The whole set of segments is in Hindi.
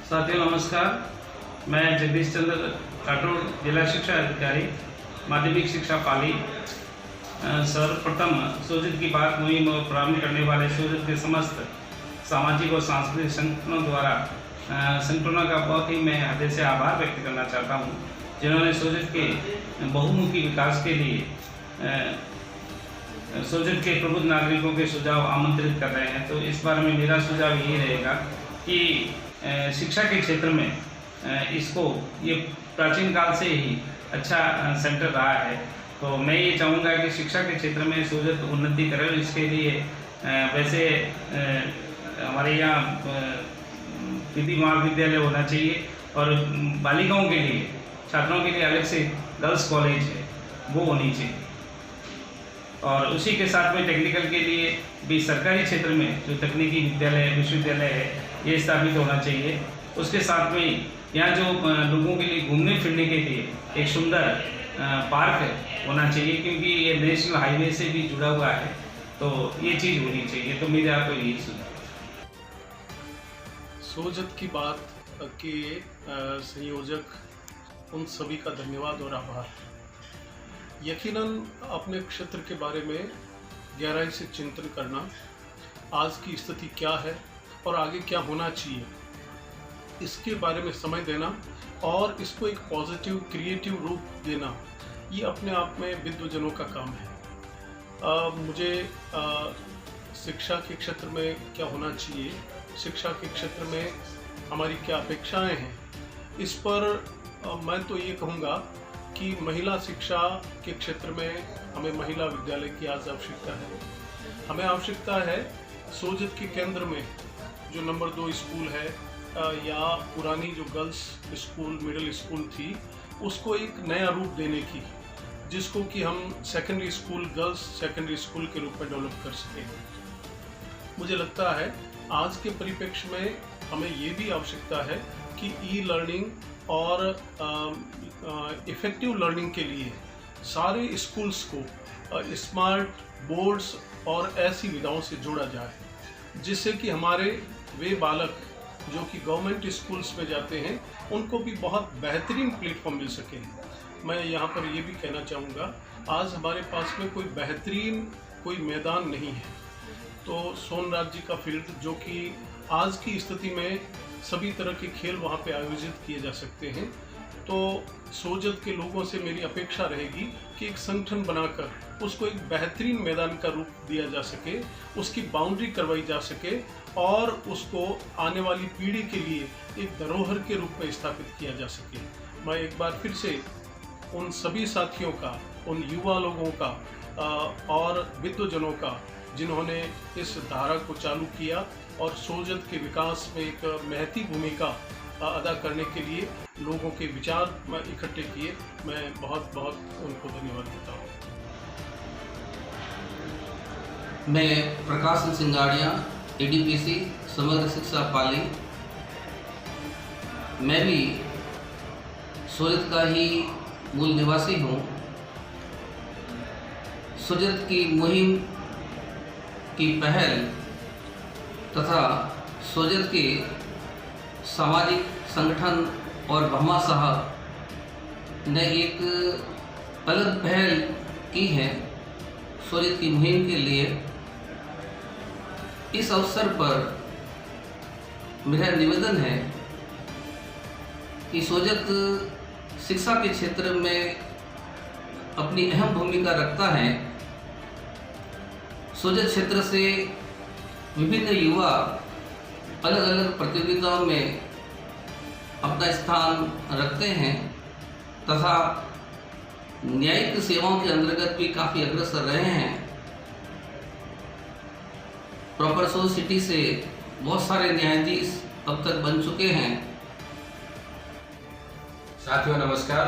साथियों नमस्कार। मैं जगदीश चंद्र राठौड़, जिला शिक्षा अधिकारी, माध्यमिक शिक्षा पाली। सर्वप्रथम सोजत की बात मुहिम और प्रारंभ करने वाले सोजत के समस्त सामाजिक और सांस्कृतिक संगठनों द्वारा संगठनों का बहुत ही मैं हृदय से आभार व्यक्त करना चाहता हूँ, जिन्होंने सोजत के बहुमुखी विकास के लिए सोजत के प्रबुद्ध नागरिकों के सुझाव आमंत्रित कर रहे हैं। तो इस बारे में मेरा सुझाव यही रहेगा कि शिक्षा के क्षेत्र में इसको ये प्राचीन काल से ही अच्छा सेंटर रहा है। तो मैं ये चाहूँगा कि शिक्षा के क्षेत्र में सोजत उन्नति करे। इसके लिए वैसे हमारे यहाँ विधि महाविद्यालय होना चाहिए और बालिकाओं के लिए, छात्रों के लिए अलग से गर्ल्स कॉलेज है, वो होनी चाहिए। और उसी के साथ में टेक्निकल के लिए भी सरकारी क्षेत्र में जो तकनीकी विद्यालय विश्वविद्यालय है ये स्थापित होना चाहिए। उसके साथ में यहाँ जो लोगों के लिए घूमने फिरने के लिए एक सुंदर पार्क होना चाहिए, क्योंकि ये नेशनल हाईवे से भी जुड़ा हुआ है। तो ये चीज़ होनी चाहिए। तो मेरे आपको यही सुझाव। सोजत की बात के संयोजक उन सभी का धन्यवाद और आभार। यकीनन अपने क्षेत्र के बारे में गहराई से चिंतन करना, आज की स्थिति क्या है और आगे क्या होना चाहिए, इसके बारे में समय देना और इसको एक पॉजिटिव क्रिएटिव रूप देना, ये अपने आप में विद्वजनों का काम है। मुझे शिक्षा के क्षेत्र में क्या होना चाहिए, शिक्षा के क्षेत्र में हमारी क्या अपेक्षाएं हैं, इस पर मैं तो ये कहूँगा कि महिला शिक्षा के क्षेत्र में हमें महिला विद्यालय की आज आवश्यकता है। हमें आवश्यकता है सोजत के केंद्र में जो नंबर 2 स्कूल है या पुरानी जो गर्ल्स स्कूल मिडिल स्कूल थी, उसको एक नया रूप देने की, जिसको कि हम secondary school, girls secondary school के रूप में डेवलप कर सकें। मुझे लगता है आज के परिप्रेक्ष्य में हमें ये भी आवश्यकता है कि ई लर्निंग और इफ़ेक्टिव लर्निंग के लिए सारे स्कूल्स को स्मार्ट बोर्ड्स और ऐसी विधाओं से जोड़ा जाए, जिससे कि हमारे वे बालक जो कि गवर्नमेंट स्कूल्स में जाते हैं उनको भी बहुत बेहतरीन प्लेटफॉर्म मिल सके। मैं यहाँ पर ये भी कहना चाहूँगा, आज हमारे पास में कोई बेहतरीन कोई मैदान नहीं है। तो सोनराज जी का फील्ड, जो कि आज की स्थिति में सभी तरह के खेल वहाँ पे आयोजित किए जा सकते हैं। तो सोजत के लोगों से मेरी अपेक्षा रहेगी कि एक संगठन बनाकर उसको एक बेहतरीन मैदान का रूप दिया जा सके, उसकी बाउंड्री करवाई जा सके और उसको आने वाली पीढ़ी के लिए एक धरोहर के रूप में स्थापित किया जा सके। मैं एक बार फिर से उन सभी साथियों का, उन युवा लोगों का और विद्वजनों का, जिन्होंने इस धारा को चालू किया और सोजत के विकास में एक महती भूमिका अदा करने के लिए लोगों के विचार इकट्ठे किए, मैं बहुत बहुत उनको धन्यवाद देता हूँ। मैं प्रकाश सिंगाड़िया, ADPC समग्र शिक्षा पाली। मैं भी सोजत का ही मूल निवासी हूँ। सोजत की मुहिम की पहल तथा सोजत के सामाजिक संगठन और भमा साहब ने एक अलग पहल की है सोजत की मुहिम के लिए। इस अवसर पर मेरा निवेदन है कि सोजत शिक्षा के क्षेत्र में अपनी अहम भूमिका रखता है। सोजत क्षेत्र से विभिन्न युवा अलग अलग प्रतियोगिताओं में अपना स्थान रखते हैं तथा न्यायिक सेवाओं के अंतर्गत भी काफ़ी अग्रसर रहे हैं। प्रॉपर सोजत सिटी से बहुत सारे न्यायाधीश अब तक बन चुके हैं। साथियों नमस्कार,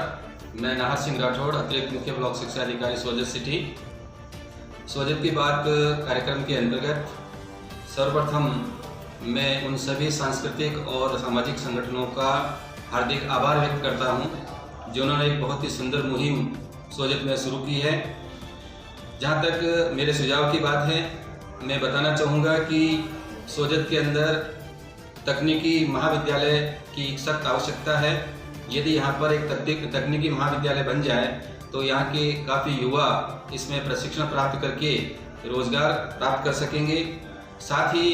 मैं नाहर सिंह राठौड़, अतिरिक्त मुख्य ब्लॉक शिक्षा अधिकारी सोजत सिटी। सोजत की बात कार्यक्रम के अंतर्गत सर्वप्रथम मैं उन सभी सांस्कृतिक और सामाजिक संगठनों का हार्दिक आभार व्यक्त करता हूं, जिन्होंने एक बहुत ही सुंदर मुहिम सोजत में शुरू की है। जहां तक मेरे सुझाव की बात है, मैं बताना चाहूँगा कि सोजत के अंदर तकनीकी महाविद्यालय की सख्त आवश्यकता है। यदि यहाँ पर एक तकनीकी महाविद्यालय बन जाए तो यहाँ के काफ़ी युवा इसमें प्रशिक्षण प्राप्त करके रोजगार प्राप्त कर सकेंगे। साथ ही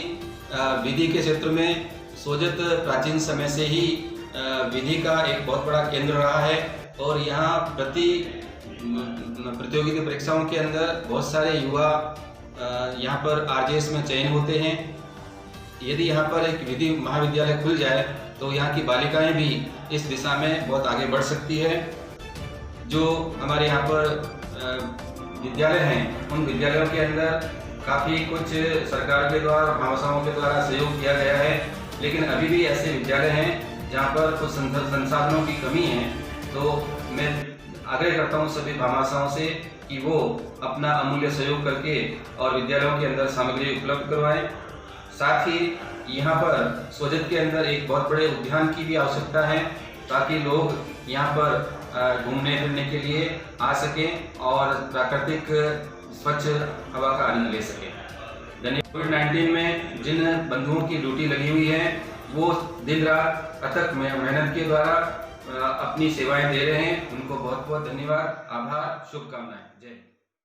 विधि के क्षेत्र में सोजत प्राचीन समय से ही विधि का एक बहुत बड़ा केंद्र रहा है और यहाँ प्रतियोगिता परीक्षाओं के अंदर बहुत सारे युवा यहाँ पर आरजेएस में चयन होते हैं। यदि यहाँ पर एक विधि महाविद्यालय खुल जाए तो यहाँ की बालिकाएं भी इस दिशा में बहुत आगे बढ़ सकती है। जो हमारे यहाँ पर विद्यालय हैं उन विद्यालयों के अंदर काफ़ी कुछ सरकार के द्वारा भामाशाहों के द्वारा सहयोग किया गया है, लेकिन अभी भी ऐसे विद्यालय हैं जहाँ पर कुछ संसाधनों की कमी है। तो मैं आग्रह करता हूँ सभी भामाशाहों से कि वो अपना अमूल्य सहयोग करके और विद्यालयों के अंदर सामग्री उपलब्ध करवाएं। साथ ही यहाँ पर सोजत के अंदर एक बहुत बड़े उद्यान की भी आवश्यकता है ताकि लोग यहाँ पर घूमने फिरने के लिए आ सकें और प्राकृतिक स्वच्छ हवा का आनंद ले सकें। कोविड-19 में जिन बंधुओं की ड्यूटी लगी हुई है वो दिन रात अथक मेहनत के द्वारा अपनी सेवाएं दे रहे हैं, उनको बहुत बहुत धन्यवाद, आभार, शुभकामनाएं। जय हिंद।